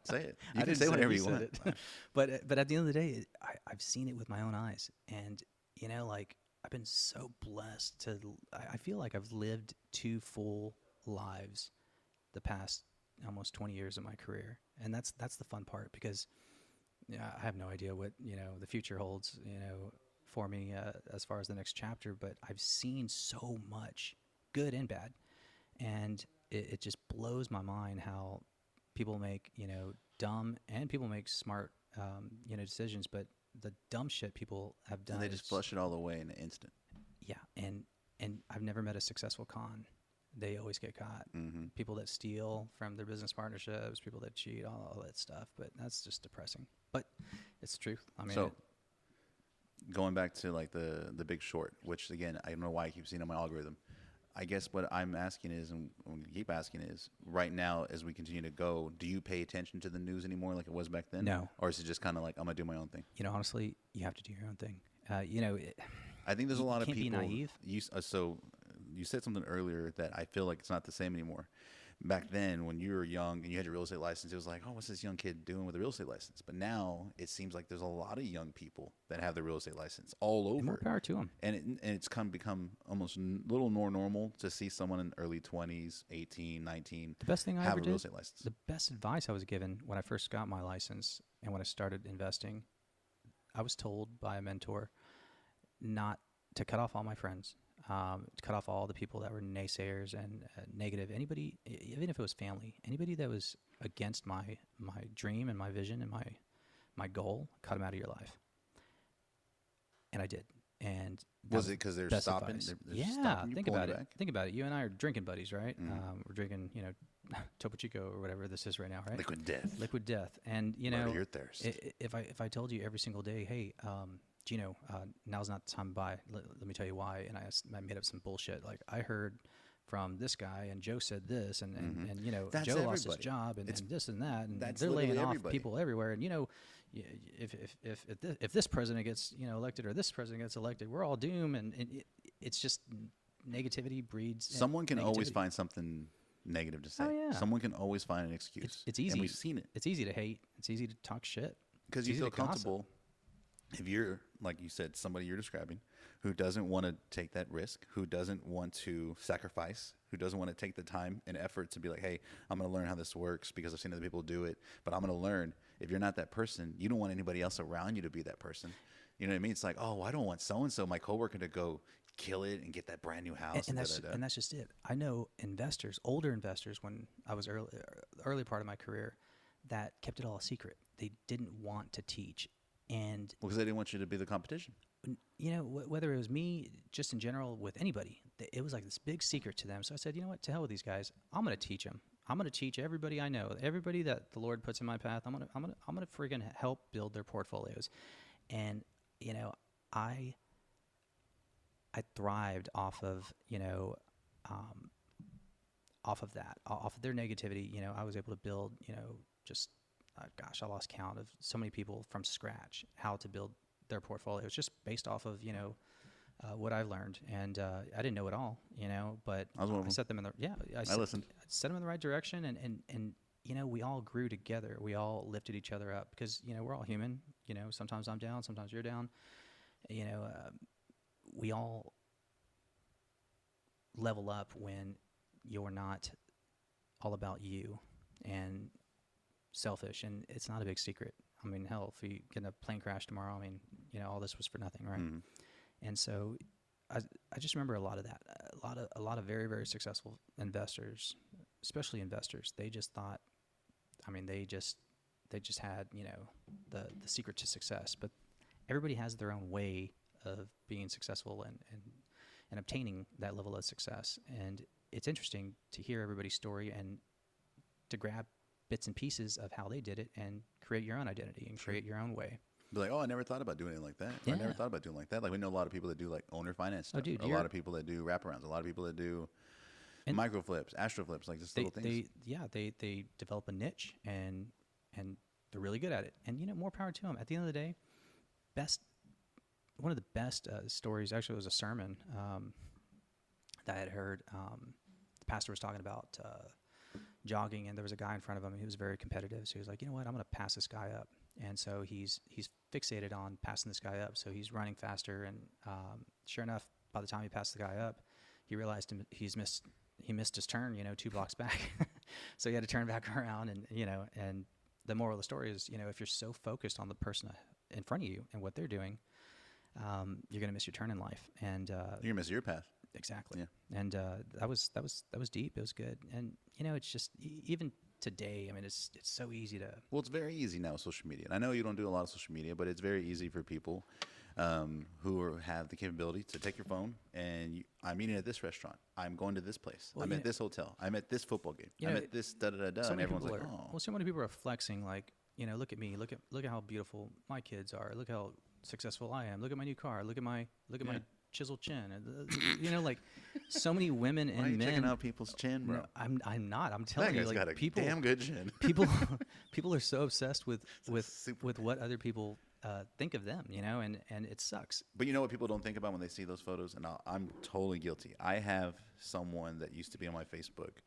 Say it. You can say whatever you want. But at the end of the day, I've seen it with my own eyes, and you know, like I've been so blessed to. I feel like I've lived 2 full lives the past almost 20 years of my career, and that's the fun part, because I have no idea what, you know, the future holds, you know, for me as far as the next chapter. But I've seen so much, good and bad, and it just blows my mind how people make, you know, dumb, and people make smart, you know, decisions. But the dumb shit people have done, and they just flush it all away in an instant. Yeah, and I've never met a successful con. They always get caught. Mm-hmm. People that steal from their business partnerships, people that cheat, all that stuff. But that's just depressing. But it's the truth. I mean, so going back to like the Big Short, which again, I don't know why I keep seeing on my algorithm. I guess what I'm asking is, and we keep asking is, right now as we continue to go, do you pay attention to the news anymore like it was back then? No. Or is it just kind of like, I'm gonna do my own thing? You know, honestly, you have to do your own thing. You know, I think there's a lot of people. Can't be naive. So you said something earlier that I feel like it's not the same anymore. Back then, when you were young and you had your real estate license, it was like, oh, what's this young kid doing with a real estate license? But now it seems like there's a lot of young people that have the real estate license all over. And more power to them. And it's become almost a little more normal to see someone in early 20s, 18, 19, the best thing I have ever a real did, estate license. the best advice I was given when I first got my license and when I started investing, I was told by a mentor not to cut off all my friends. To cut off all the people that were naysayers and negative. Anybody, even if it was family, anybody that was against my dream and my vision and my goal, cut them out of your life. And I did. And that Was it because they're best stopping? advice. They're Yeah, stopping you, think pulling about you it. back? Think about it. You and I are drinking buddies, right? Mm. We're drinking, Topo Chico or whatever this is right now, right? Liquid death. Liquid death. And, Murder your thirst. if I told you every single day, hey, Gino, now's not the time to buy. Let me tell you why. And I made up some bullshit. Like, I heard from this guy, and Joe said this, and That's Joe lost his everybody. job, and this and that, and That's they're laying literally off everybody. people everywhere. And if this president gets elected or this president gets elected, we're all doomed. And it's just negativity breeds. Someone can always negativity. find something negative to say. Oh, yeah. Someone can always find an excuse. It's easy. And we've seen it. It's easy to hate. It's easy to talk shit. Because It's you easy feel to gossip. comfortable. If you're, like you said, somebody you're describing who doesn't want to take that risk, who doesn't want to sacrifice, who doesn't want to take the time and effort to be like, hey, I'm going to learn how this works because I've seen other people do it, but I'm going to learn. If you're not that person, you don't want anybody else around you to be that person. You know what I mean? It's like, oh, I don't want so-and-so, my coworker, to go kill it and get that brand new house. And that's just it. I know investors, older investors, when I was early part of my career, that kept it all a secret. They didn't want to teach. And because they didn't want you to be the competition. whether it was me, just in general, with anybody, it was like this big secret to them. So I said, you know what? To hell with these guys. I'm going to teach them. I'm going to teach everybody I know, everybody that the Lord puts in my path. I'm going to freaking help build their portfolios. And I thrived off of off of that, off of their negativity. I was able to build just. I lost count of so many people from scratch, how to build their portfolios just based off of, what I've learned. And I didn't know it all, but I was one of them. set them in the, I listened. set them in the right direction. And we all grew together. We all lifted each other up because, we're all human. Sometimes I'm down, sometimes you're down. We all level up when you're not all about you and selfish, and it's not a big secret. I mean, hell, if we get in a plane crash tomorrow, I mean, all this was for nothing, right? Mm. And so I just remember a lot of that. A lot of very, very successful investors, especially investors, they just thought, I mean, they just had, the secret to success. But everybody has their own way of being successful and obtaining that level of success. And it's interesting to hear everybody's story and to grab bits and pieces of how they did it and create your own identity and create your own way. Be like, oh, I never thought about doing it like that. Yeah. I never thought about doing it like that. Like, we know a lot of people that do like owner finance stuff. dude, a lot of people that do wraparounds. A lot of people that do micro flips, astro flips, like just little things. They develop a niche and they're really good at it. And more power to them. At the end of the day, one of the best stories actually was a sermon that I had heard. The pastor was talking about jogging, and there was a guy in front of him. He was very competitive, so he was like, you know what, I'm going to pass this guy up. And so he's fixated on passing this guy up. So he's running faster, and sure enough, by the time he passed the guy up, he realized he missed his turn, 2 blocks back. So he had to turn back around, and and the moral of the story is, if you're so focused on the person in front of you and what they're doing, you're going to miss your turn in life, and You're gonna miss your path. exactly. Yeah. And that was deep. It was good. And it's just even today, I mean, it's so easy to. Well, it's very easy now with social media. And I know you don't do a lot of social media, but it's very easy for people who have the capability to take your phone and I'm eating at this restaurant. I'm going to this place. Well, I'm at this hotel. I'm at this football game. I'm at this da-da-da-da. So And many everyone's people like, are, oh. well, so many people are flexing, like, look at me, look at how beautiful my kids are, look how successful I am, look at my new car, look at my chiseled chin, and, like so many women and Why are you men. checking out people's chin, bro? No, I'm not. I'm That telling you, guy's got a like people, damn good chin. people are so obsessed with super what other people think of them, and it sucks. But you know what people don't think about when they see those photos? And I'm totally guilty. I have someone that used to be on my Facebook.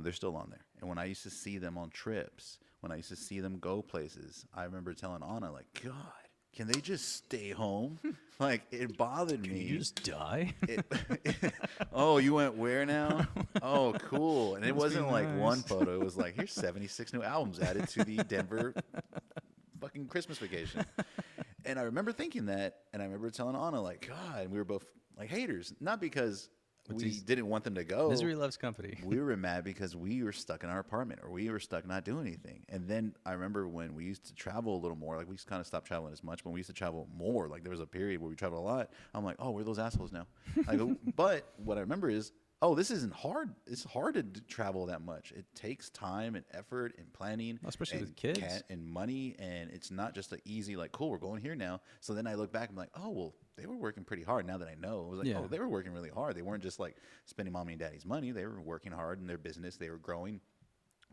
They're still on there. And when I used to see them on trips, when I used to see them go places, I remember telling Anna, like, God, can they just stay home? Like, it bothered me. You just die. Oh, you went where now? Oh, cool. And it Must be wasn't like one nice. photo. It was like, here's 76 new albums added to the Denver fucking Christmas vacation. And I remember thinking that, and I remember telling Anna, like, God, and we were both like haters. Not because we didn't want them to go. Misery loves company. We were mad because we were stuck in our apartment or we were stuck not doing anything. And then I remember when we used to travel a little more, like we kind of stopped traveling as much, but we used to travel more. Like there was a period where we traveled a lot. I'm like, oh, we're those assholes now. I go, but what I remember is, oh, this isn't hard. It's hard to travel that much. It takes time and effort and planning. Especially and with kids. And money. And it's not just an easy, like, cool, we're going here now. So then I look back and I'm like, oh, well, they were working pretty hard now that I know. I was like, Yeah. oh, they were working really hard. They weren't just like spending mommy and daddy's money. They were working hard in their business. They were growing.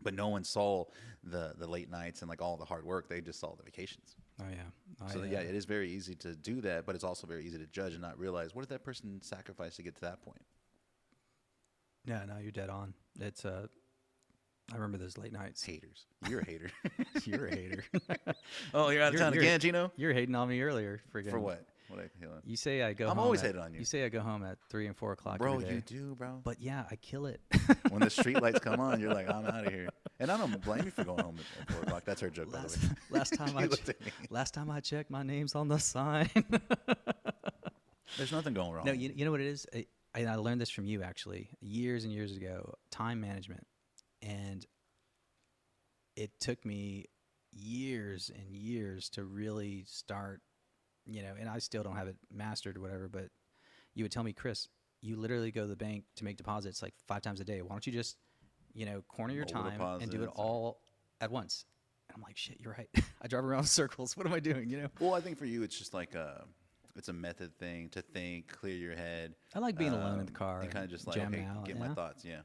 But no one saw the late nights and like all the hard work. They just saw the vacations. Oh, yeah. So yeah, it is very easy to do that, but it's also very easy to judge and not realize what did that person sacrifice to get to that point. Yeah, no, you're dead on. It's I remember those late nights. Haters. You're a hater. You're a hater. Oh, you're out of town again, Gino? You're hating on me earlier. For what? What I hate on? You say I go home. I'm always at, hating on you. You say I go home at 3 and 4 o'clock Bro, every day. you do, bro. But yeah, I kill it. When the street lights come on, you're like, I'm out of here. And I don't blame you for going home at 4 o'clock. That's her joke, by the way. Last time I checked, my name's on the sign. There's nothing going wrong. No, you know what it is? I learned this from you, actually, years and years ago, time management. And it took me years and years to really start, and I still don't have it mastered or whatever, but you would tell me, Chris, you literally go to the bank to make deposits like 5 times a day. Why don't you just, corner your Mobile time and do it deposits all at once? And I'm like, shit, you're right. I drive around in circles. What am I doing, Well, I think for you, it's just like it's a method thing to think, clear your head. I like being alone in the car and kind of just like, jamming okay, out, get my thoughts, yeah.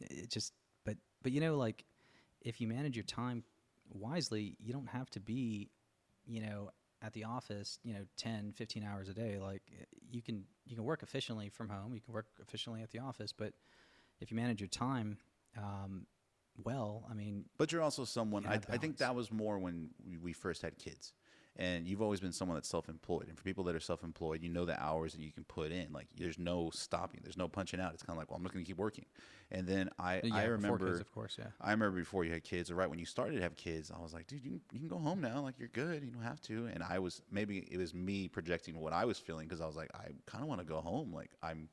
It just, but like, if you manage your time wisely, you don't have to be, at the office, 10, 15 hours a day. Like you can work efficiently from home. You can work efficiently at the office, but if you manage your time, well, I mean. But you're also someone, I think balance. that was more when we first had kids. And you've always been someone that's self-employed. And for people that are self-employed, the hours that you can put in. Like, there's no stopping. There's no punching out. It's kind of like, well, I'm just going to keep working. And then I remember, kids, of course, yeah. I remember before you had kids, or right when you started to have kids, I was like, dude, you can go home now. Like, you're good. You don't have to. And maybe it was me projecting what I was feeling because I was like, I kind of want to go home. Like, I'm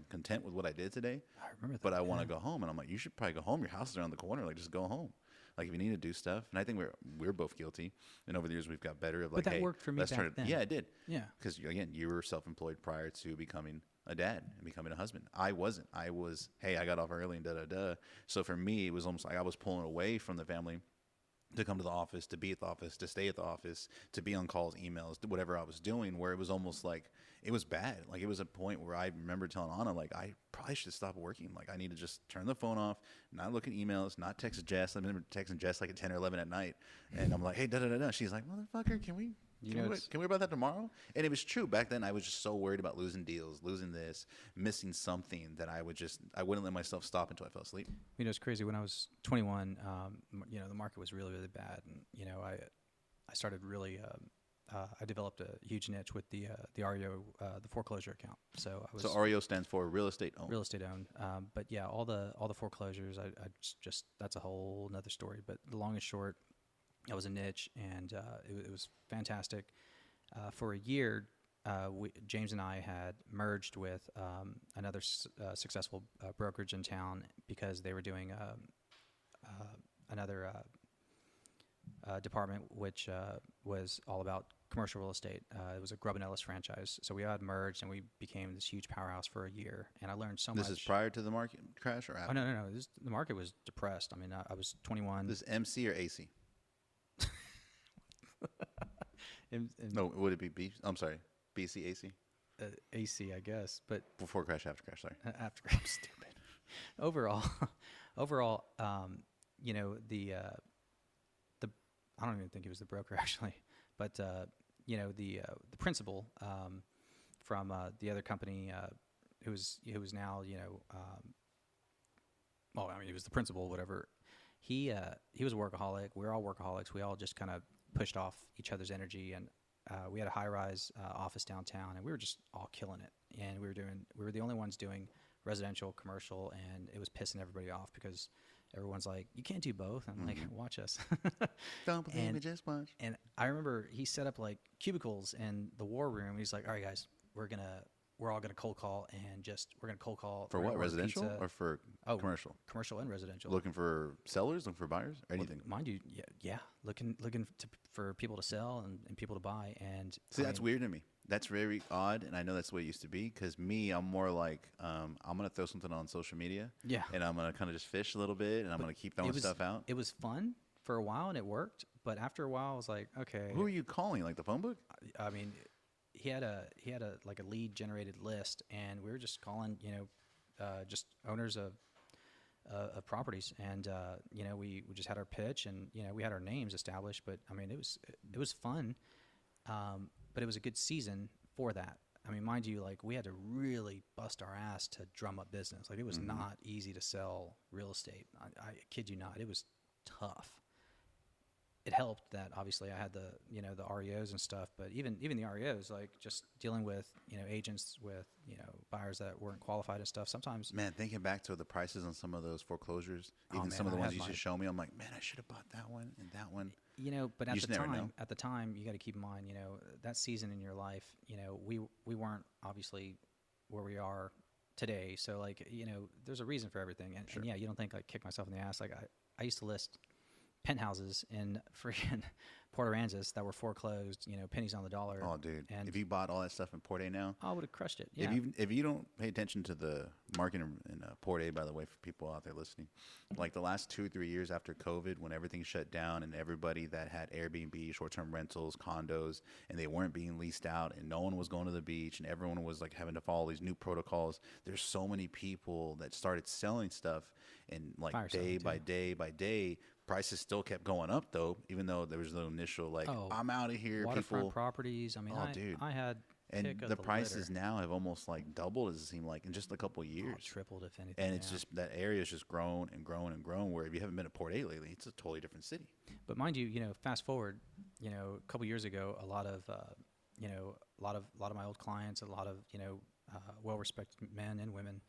content with what I did today. I remember that. But I want to go home. And I'm like, you should probably go home. Your house is around the corner. Like, just go home. Like, if you need to do stuff, and I think we're both guilty, and over the years we've got better. Of like, but that hey, worked for me let's back turn it. then. Yeah, it did. Yeah, because again, you were self-employed prior to becoming a dad and becoming a husband. I wasn't. I was, hey, I got off early and da. So for me, it was almost like I was pulling away from the family to come to the office, to be at the office, to stay at the office, to be on calls, emails, whatever I was doing, where it was almost like it was bad. Like, it was a point where I remember telling Anna, like, I probably should stop working. Like, I need to just turn the phone off, not look at emails, not text Jess. I remember texting Jess like at 10 or 11 at night. And I'm like, hey, da. She's like, motherfucker, can we worry about that tomorrow? And it was true. Back then, I was just so worried about losing deals, losing this, missing something that I wouldn't let myself stop until I fell asleep. It's crazy. When I was 21, the market was really, really bad. And, I started really, I developed a huge niche with the REO, the foreclosure account. So REO stands for real estate owned. Real estate owned. But yeah, all the foreclosures, I just, that's a whole nother story. But the long and short, that was a niche, and it was fantastic. For a year, James and I had merged with another successful brokerage in town because they were doing another department which was all about commercial real estate. It was a Grubb & Ellis franchise. So we had merged, and we became this huge powerhouse for a year, and I learned so much. This is prior to the market crash or after? Oh, no. The market was depressed. I mean, I was 21. This is MC or AC? in No, would it be B? I'm sorry, BC, AC? AC, I guess, but Before crash, after crash, sorry. After crash. Stupid. Overall, the I don't even think he was the broker actually, but the principal from the other company who was now he was the principal, whatever. He was a workaholic. We were all workaholics. We all just kind of pushed off each other's energy, and we had a high-rise office downtown, and we were just all killing it. And we were the only ones doing residential, commercial, and it was pissing everybody off because everyone's like, you can't do both. I'm like, watch us. Don't believe me, just watch. And I remember he set up like cubicles in the war room. He's like, all right, guys, we're we're all going to cold call and we're going to cold call. For we're what, gonna order residential pizza. or for Oh, commercial? Commercial and residential. Looking for sellers, looking for buyers, or Well, anything? mind you, yeah, looking for people to sell and people to buy. And See, I that's mean, weird to me. That's very odd, and I know that's the way it used to be. Because me, I'm more like, I'm gonna throw something on social media, Yeah. and I'm gonna kind of just fish a little bit, and I'm gonna keep throwing stuff out. It was fun for a while and it worked, but after a while, I was like, okay. Who are you calling? Like the phone book? I mean, he had a like a lead generated list, and we were just calling, just owners of properties, and we just had our pitch, and we had our names established. But I mean, it was fun, but it was a good season for that. I mean, mind you, like we had to really bust our ass to drum up business. Like it was not easy to sell real estate. I kid you not, it was tough. It helped that obviously I had the the REOs and stuff, but even the REOs, like just dealing with agents with buyers that weren't qualified and stuff. Sometimes, Man, thinking back to the prices on some of those foreclosures, Oh, even man, some of the I ones had you my- used to show me, I'm like, man, I should have bought that one and that one. but You at just the never know. time, you got to keep in mind, that season in your life, we weren't obviously where we are today. So like, there's a reason for everything, and yeah, you don't think I kick myself in the ass. Like I used to list penthouses in freaking Port Aransas that were foreclosed, pennies on the dollar. Oh, dude, And if you bought all that stuff in Port A now, I would have crushed it. Yeah. if you don't pay attention to the market in Port A, by the way, for people out there listening, like the last 2 or 3 years after COVID, when everything shut down and everybody that had Airbnb, short-term rentals, condos, and they weren't being leased out, and no one was going to the beach, and everyone was like having to follow these new protocols. There's so many people that started selling stuff, and like Fire day selling, by too. day by day. Prices still kept going up though, even though there was no initial like, I'm out of here. Waterfront People, properties. I mean, dude. I had and pick of the the prices litter. now have almost like doubled, as it seemed like, in just a couple of years. Tripled if anything. And it's yeah. just that area's just grown and grown and grown. Where if you haven't been to Port A lately, it's a totally different city. But mind you, fast forward, a couple years ago, a lot of my old clients, a lot of well-respected men and women,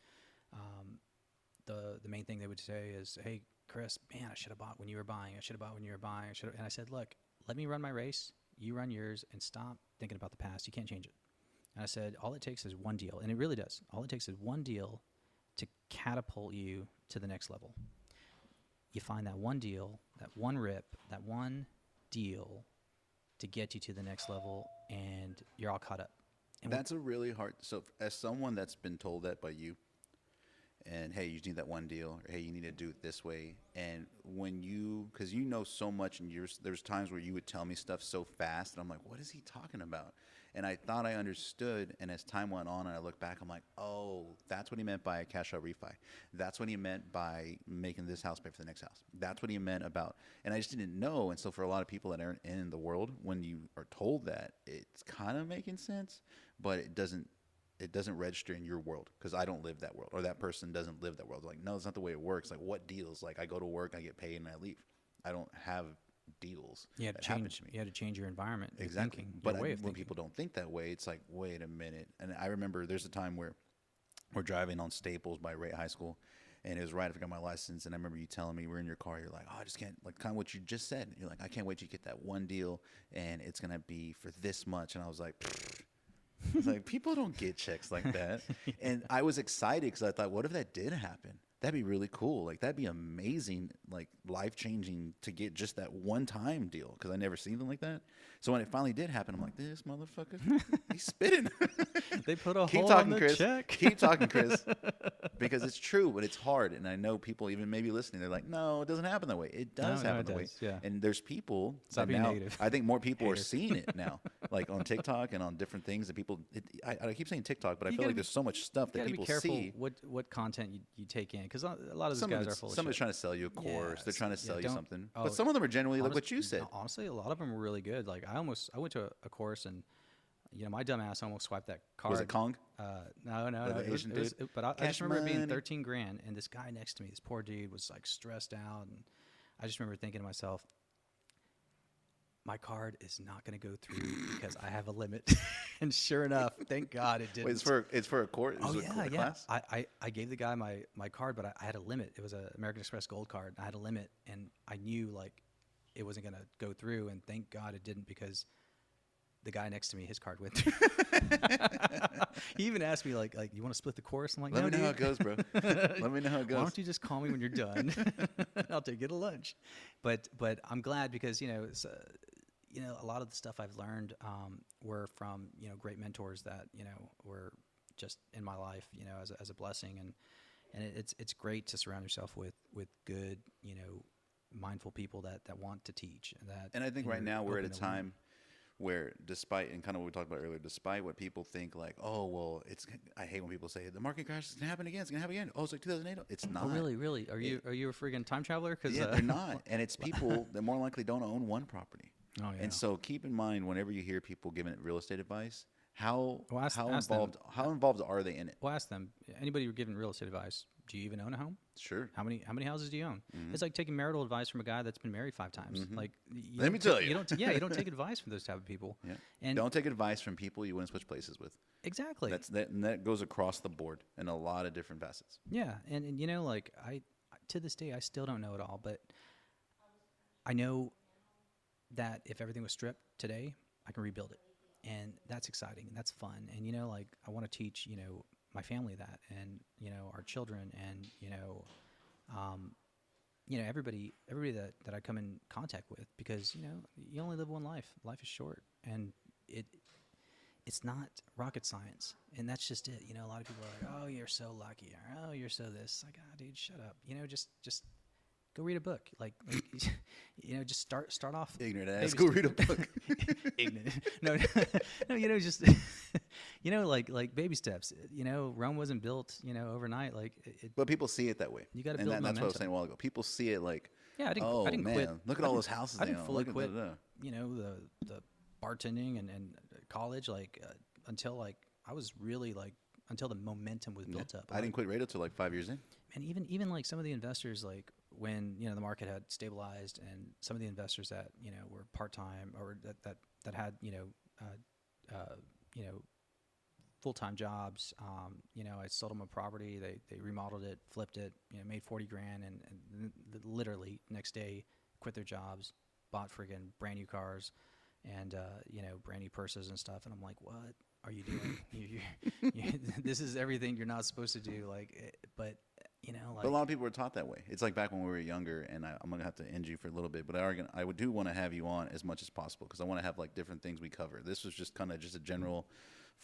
the main thing they would say is, "Hey, Chris, man, I should have bought when you were buying. I should have bought when you were buying. And I said, look, let me run my race. You run yours, and stop thinking about the past. You can't change it. And I said, all it takes is one deal, and it really does. All it takes is one deal to catapult you to the next level. You find that one deal, that one rip, that one deal to get you to the next level, and you're all caught up. And That's a really hard. So, as someone that's been told that by you, and hey, you need that one deal, or hey, you need to do it this way. And when because you know so much, and there's times where you would tell me stuff so fast, and I'm like, what is he talking about? And I thought I understood, and as time went on, and I look back, I'm like, oh, that's what he meant by a cash out refi. That's what he meant by making this house pay for the next house. That's what he meant about, and I just didn't know. And so for a lot of people that aren't in the world, when you are told that, it's kind of making sense, but it doesn't register in your world, because I don't live that world, or that person doesn't live that world. Like, no, it's not the way it works. Like, what deals? Like, I go to work, I get paid, and I leave. I don't have deals you had that to happen change. to me. You had to change your environment. Your Exactly. thinking, But your way of when thinking. people don't think that way, it's like, wait a minute. And I remember there's a time where we're driving on Staples by Ray High School, and it was right after I got my license. And I remember you telling me, we're in your car, you're like, oh, I just can't, like kind of what you just said. You're like, I can't wait to get that one deal, and it's going to be for this much. And I was like, it's like, people don't get checks like that. And I was excited because I thought, what if that did happen? That'd be really cool. Like, that'd be amazing, like life-changing to get just that one-time deal, because I never seen them like that. So when it finally did happen, I'm like, this motherfucker, he's spitting. They put a Keep hole talking, in the Chris. check. Keep talking, Chris. Because it's true, but it's hard. And I know people even maybe listening, they're like, no, it doesn't happen that way. It does No, happen it that way. does, yeah. And there's people Stop that being now, negative. I think more people are Hater. seeing it now, like on TikTok and on different things that people, I keep saying TikTok, but I You feel gotta like be- there's so much stuff You that gotta people be careful see. what content you take in, because a lot of these Some guys of are it's, full of somebody's shit. trying to sell you a course. They're Yes, trying to yeah, sell you don't- something. oh, But some of them are genuinely like what you said. Honestly, a lot of them are really good. Like I went to a course, and my dumb ass almost swiped that card. Was it Kong? No, Or the it was, Asian it was, dude? but I Cash just remember it being money. 13 grand, and this guy next to me, this poor dude, was like stressed out, and I just remember thinking to myself, my card is not going to go through because I have a limit. And sure enough, thank God it didn't. Wait, it's for a course? Oh, Is it yeah, a yeah. class? I gave the guy my card, but I had a limit. It was an American Express Gold card. I had a limit, and I knew like it wasn't going to go through, and thank God it didn't, because the guy next to me, his card went through. He even asked me like you want to split the course? I'm like, Let no, me know how it dude. goes, bro. Let me know how it goes. Why don't you just call me when you're done? I'll take you to lunch. But I'm glad because it's, a lot of the stuff I've learned were from great mentors that were just in my life as a blessing, and it's great to surround yourself with good mindful people that want to teach And I think right you're now we're at a open to learn. time where, despite, and kind of what we talked about earlier, despite what people think, like, oh, well, I hate when people say the market crash is gonna happen again. It's gonna happen again. Oh, it's like 2008. It's not. Oh, really? Are you a friggin' time traveler? Cause, Yeah, they're not. And it's people that more likely don't own one property. Oh, yeah. And so keep in mind, whenever you hear people giving real estate advice, how Ask them. involved are they in it? Well, ask them. Anybody who's giving real estate advice, do you even own a home? Sure. How many houses do you own? Mm-hmm. It's like taking marital advice from a guy that's been married 5 times. Like, Let me tell you. you don't take advice from those type of people. Yeah. And Don't take advice from people you wouldn't switch places with. exactly. And that goes across the board in a lot of different facets. Yeah, and like I to this day I still don't know it all, but I know that if everything was stripped today, I can rebuild it, and that's exciting and that's fun. And like I want to teach my family that, and our children, and everybody that I come in contact with, because you only live one life. Life is short, and it's not rocket science, and that's just it. A lot of people are like, "Oh, you're so lucky," or "Oh, you're so this." Like, ah, dude, shut up. Just go read a book. Like just start off. Ignorant ass. Go read a book. Ignorant. No, just like baby steps. Rome wasn't built overnight. Like But people see it that way. You gotta and build that's what I was momentum. saying a while ago. People see it like, yeah, I oh, didn't man, quit. look at all those houses I they didn't own. fully Look at quit. the The bartending and college, like until like I was really like until the momentum was built up. I didn't quit radio till like 5 years in. And even like some of the investors, like when the market had stabilized, and some of the investors that were part time, or that had full time jobs, I sold them a property, they remodeled it, flipped it, made 40 grand, and literally next day quit their jobs, bought friggin' brand new cars, and brand new purses and stuff. And I'm like, what are you doing? This is everything you're not supposed to do. Like, but like, But a lot of people were taught that way. It's like back when we were younger, and I'm going to have to end you for a little bit, but I do want to have you on as much as possible, because I want to have like different things we cover. This was just kind of just a general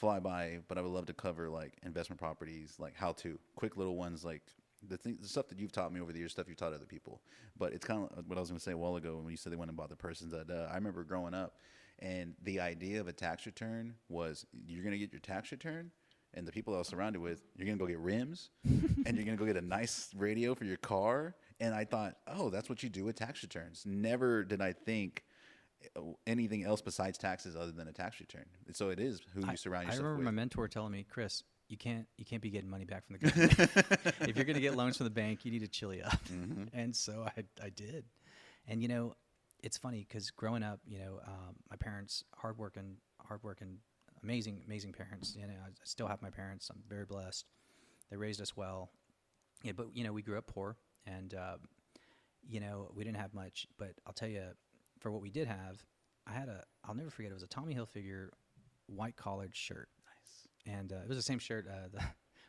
flyby, but I would love to cover like investment properties, like how to, quick little ones, like the stuff that you've taught me over the years, stuff you've taught other people. But it's kind of what I was going to say a while ago when you said they went and bought the persons. That I remember growing up, and the idea of a tax return was you're going to get your tax return, and the people I was surrounded with, you're going to go get rims, and you're going to go get a nice radio for your car. And I thought, oh, that's what you do with tax returns. Never did I think anything else besides taxes other than a tax return. So it is who you surround yourself with. I remember my mentor telling me, Chris, you can't be getting money back from the government. If you're going to get loans from the bank, you need to chili up. Mm-hmm. And so I did. And it's funny because growing up, my parents, hardworking, amazing parents. I still have my parents. I'm very blessed. They raised us well. Yeah, but we grew up poor, and we didn't have much. But I'll tell you, for what we did have, I'll never forget. It was a Tommy Hilfiger white collared shirt. Nice. And it was the same shirt.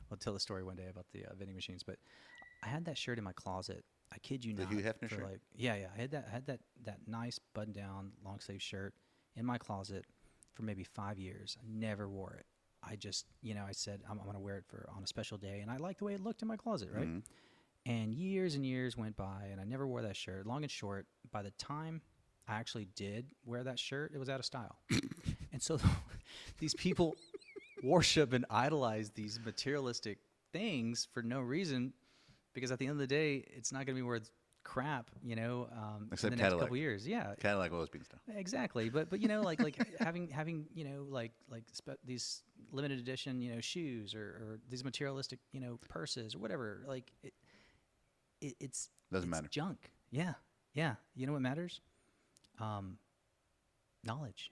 We'll tell the story one day about the vending machines. But I had that shirt in my closet. I kid you not. The Hugh Hefner shirt? Yeah. I had that nice button down long sleeve shirt in my closet for maybe 5 years. I never wore it. I just, I said I'm going to wear it on a special day, and I liked the way it looked in my closet, right? Mm-hmm. And years went by, and I never wore that shirt. Long and short, by the time I actually did wear that shirt, it was out of style. And so these people worship and idolize these materialistic things for no reason, because at the end of the day, it's not going to be worth crap, Except in the next Cadillac. couple years. Yeah, Cadillac always being stuff. exactly. But like having these limited edition shoes, or these materialistic purses or whatever. Like it's matter. Junk. Yeah. You know what matters? Knowledge.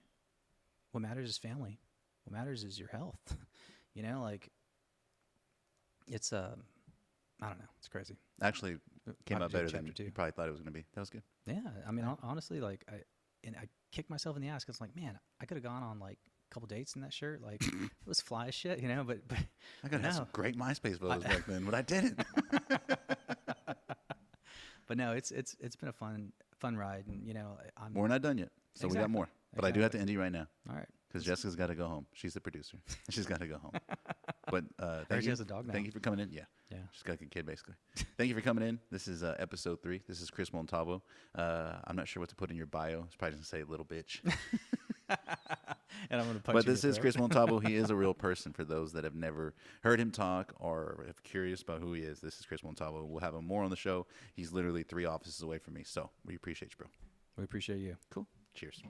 What matters is family. What matters is your health. Like it's I don't know. It's crazy. Actually, came out Untitled better than Chapter 2. you probably thought it was going to be. That was good. Yeah, I mean, honestly, like I kick myself in the ass because like, man, I could have gone on like a couple dates in that shirt. Like it was fly as shit, you know. But I could have some no. great MySpace photos back then, but I didn't. But no, it's been a fun ride, and you know, We're not done yet, so we got Exactly. more. But I do have to end you right now all right. because Jessica's got to go home. She's the producer. She's got to go home. But She has a dog now. Thank you for coming in. Yeah. Yeah. She's got a good kid, basically. Thank you for coming in. This is episode 3. This is Chris Montalvo. I'm not sure what to put in your bio. It's probably going to say little bitch. And I'm gonna punch But you in this the is throat. Chris Montalvo. He is a real person for those that have never heard him talk or are curious about who he is. This is Chris Montalvo. We'll have him more on the show. He's literally 3 offices away from me. So we appreciate you, bro. We appreciate you. Cool. Cheers.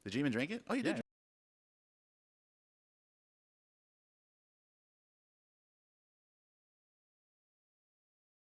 Did you even drink it? Oh, you did.